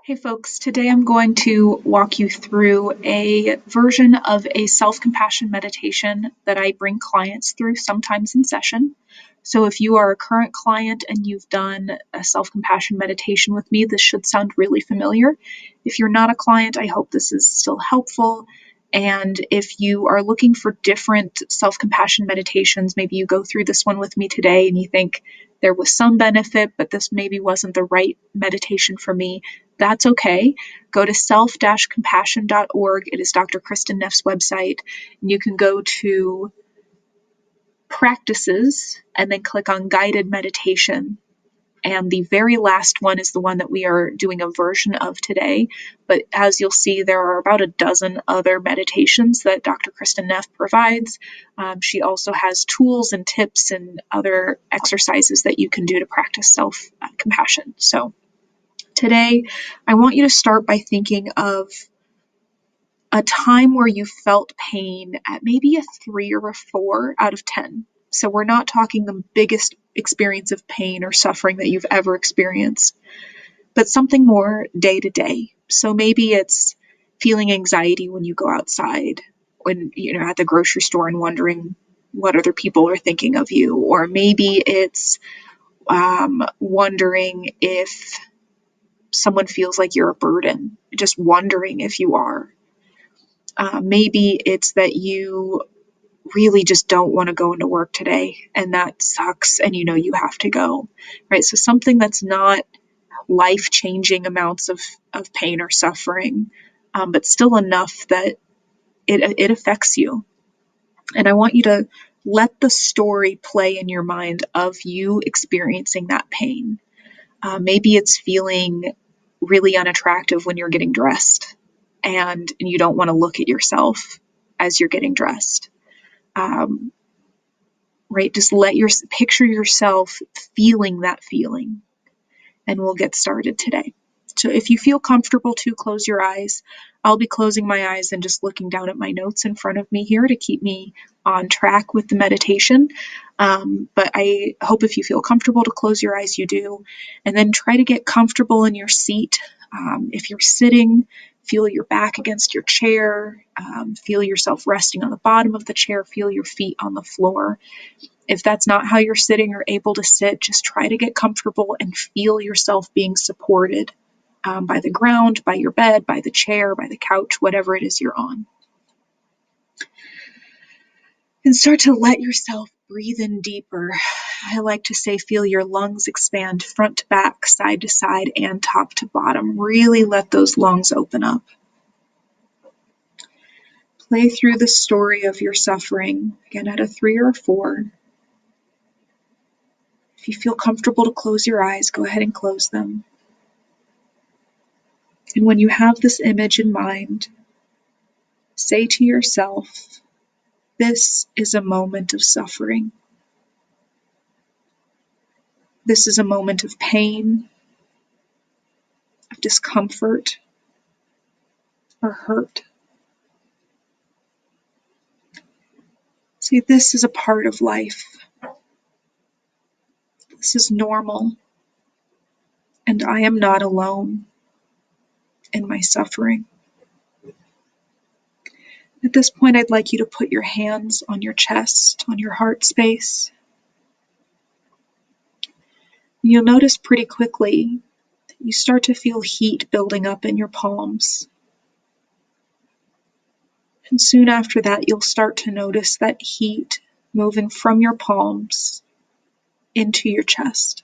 Hey folks, today I'm going to walk you through a version of a self compassion meditation that I bring clients through sometimes in session. So, if you are a current client and you've done a self compassion meditation with me, this should sound really familiar. If you're not a client, I hope this is still helpful. And if you are looking for different self compassion meditations, maybe you go through this one with me today and you think there was some benefit, but this maybe wasn't the right meditation for me. That's okay. Go to self-compassion.org. It is Dr. Kristen Neff's website. And you can go to practices and then click on guided meditation. And the very last one is the one that we are doing a version of today. But as you'll see, there are about a dozen other meditations that Dr. Kristen Neff provides. She also has tools and tips and other exercises that you can do to practice self compassion. So today, I want you to start by thinking of a time where you felt pain at maybe a 3 or a 4 out of 10. So we're not talking the biggest experience of pain or suffering that you've ever experienced, but something more day to day. So maybe it's feeling anxiety when you go outside, when you're at the grocery store and wondering what other people are thinking of you, or maybe it's wondering if someone feels like you're a burden, just wondering if you are. Maybe it's that you really just don't want to go into work today and that sucks and you know you have to go, right? So something that's not life-changing amounts of pain or suffering, but still enough that it affects you. And I want you to let the story play in your mind of you experiencing that pain. Maybe it's feeling really unattractive when you're getting dressed and you don't want to look at yourself as you're getting dressed. Right? Just picture yourself feeling that feeling, and we'll get started today. So if you feel comfortable to close your eyes, I'll be closing my eyes and just looking down at my notes in front of me here to keep me on track with the meditation. But I hope if you feel comfortable to close your eyes, you do. And then try to get comfortable in your seat. If you're sitting, feel your back against your chair. Feel yourself resting on the bottom of the chair. Feel your feet on the floor. If that's not how you're sitting or able to sit, just try to get comfortable and feel yourself being supported by the ground, by your bed, by the chair, by the couch, whatever it is you're on. And start to let yourself breathe in deeper. I like to say feel your lungs expand front to back, side to side, and top to bottom. Really let those lungs open up. Play through the story of your suffering, again at a 3 or a 4. If you feel comfortable to close your eyes, go ahead and close them. And when you have this image in mind, say to yourself, this is a moment of suffering. This is a moment of pain, of discomfort, or hurt. See, this is a part of life. This is normal. And I am not alone in my suffering. At this point, I'd like you to put your hands on your chest, on your heart space. You'll notice pretty quickly that you start to feel heat building up in your palms. And soon after that, you'll start to notice that heat moving from your palms into your chest.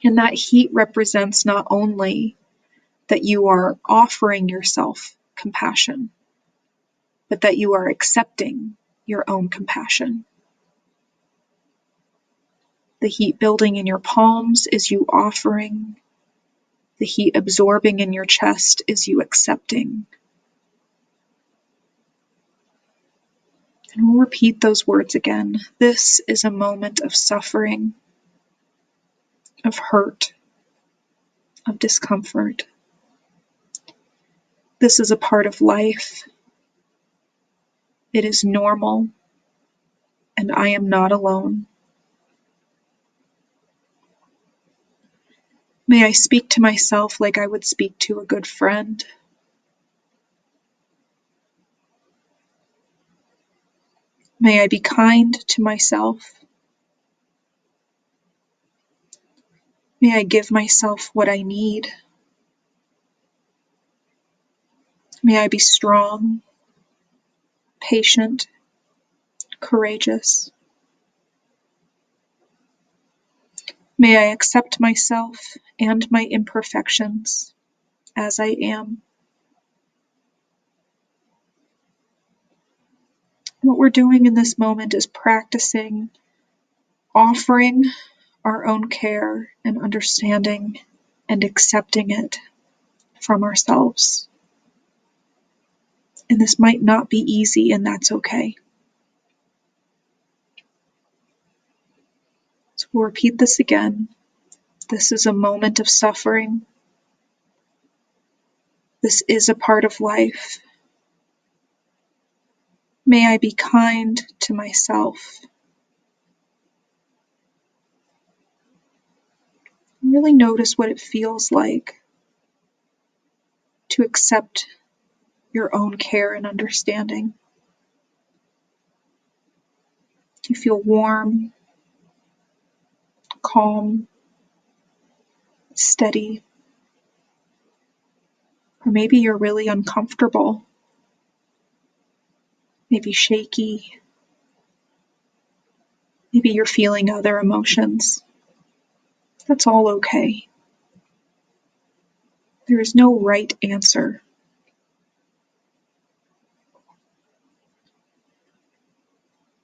And that heat represents not only that you are offering yourself compassion, but that you are accepting your own compassion. The heat building in your palms is you offering. The heat absorbing in your chest is you accepting. And we'll repeat those words again. This is a moment of suffering, of hurt, of discomfort. This is a part of life. It is normal, and I am not alone. May I speak to myself like I would speak to a good friend. May I be kind to myself. May I give myself what I need. May I be strong, patient, courageous. May I accept myself and my imperfections as I am. What we're doing in this moment is practicing offering our own care and understanding and accepting it from ourselves. And this might not be easy, and that's okay. So we'll repeat this again. This is a moment of suffering. This is a part of life. May I be kind to myself. Really notice what it feels like to accept your own care and understanding. Do you feel warm, calm, steady? Or maybe you're really uncomfortable, maybe shaky. Maybe you're feeling other emotions. That's all okay. There is no right answer.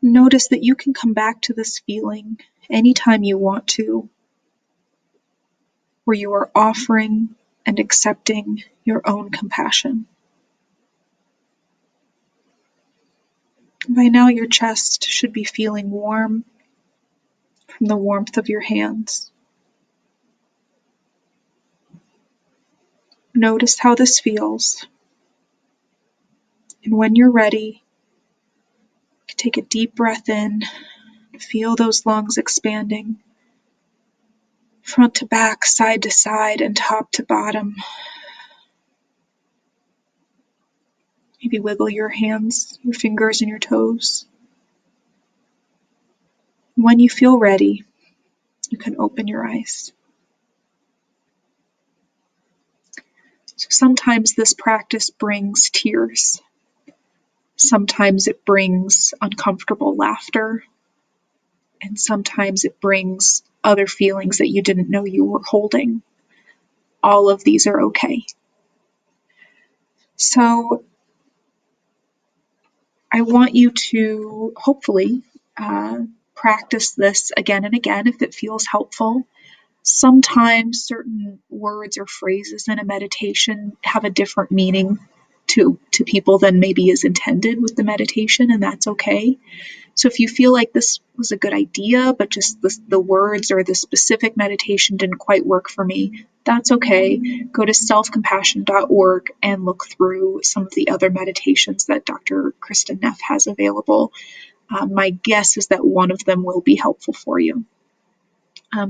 Notice that you can come back to this feeling anytime you want to, where you are offering and accepting your own compassion. By now, your chest should be feeling warm from the warmth of your hands. Notice how this feels. And when you're ready, take a deep breath in. Feel those lungs expanding, front to back, side to side, and top to bottom. Maybe wiggle your hands, your fingers, and your toes. When you feel ready, you can open your eyes. So sometimes this practice brings tears. Sometimes it brings uncomfortable laughter. And sometimes it brings other feelings that you didn't know you were holding. All of these are okay. So I want you to hopefully practice this again and again if it feels helpful. Sometimes certain words or phrases in a meditation have a different meaning to people than maybe is intended with the meditation, and that's okay. So if you feel like this was a good idea, but just the words or the specific meditation didn't quite work for me, that's okay. Go to selfcompassion.org and look through some of the other meditations that Dr. Kristin Neff has available. My guess is that one of them will be helpful for you.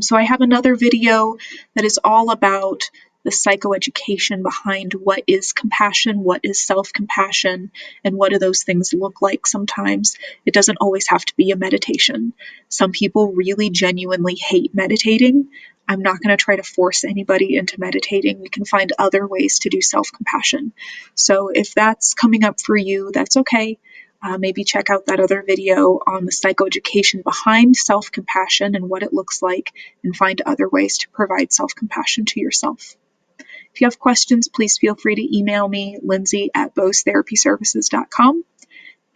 So I have another video that is all about the psychoeducation behind what is compassion, what is self-compassion, and what do those things look like sometimes. It doesn't always have to be a meditation. Some people really genuinely hate meditating. I'm not going to try to force anybody into meditating. We can find other ways to do self-compassion. So if that's coming up for you, that's okay. Maybe check out that other video on the psychoeducation behind self-compassion and what it looks like, and find other ways to provide self-compassion to yourself. If you have questions, please feel free to email me, lindsay@bosestherapyservices.com.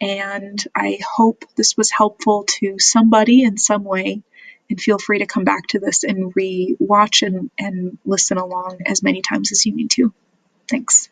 And I hope this was helpful to somebody in some way. And feel free to come back to this and re-watch and listen along as many times as you need to. Thanks.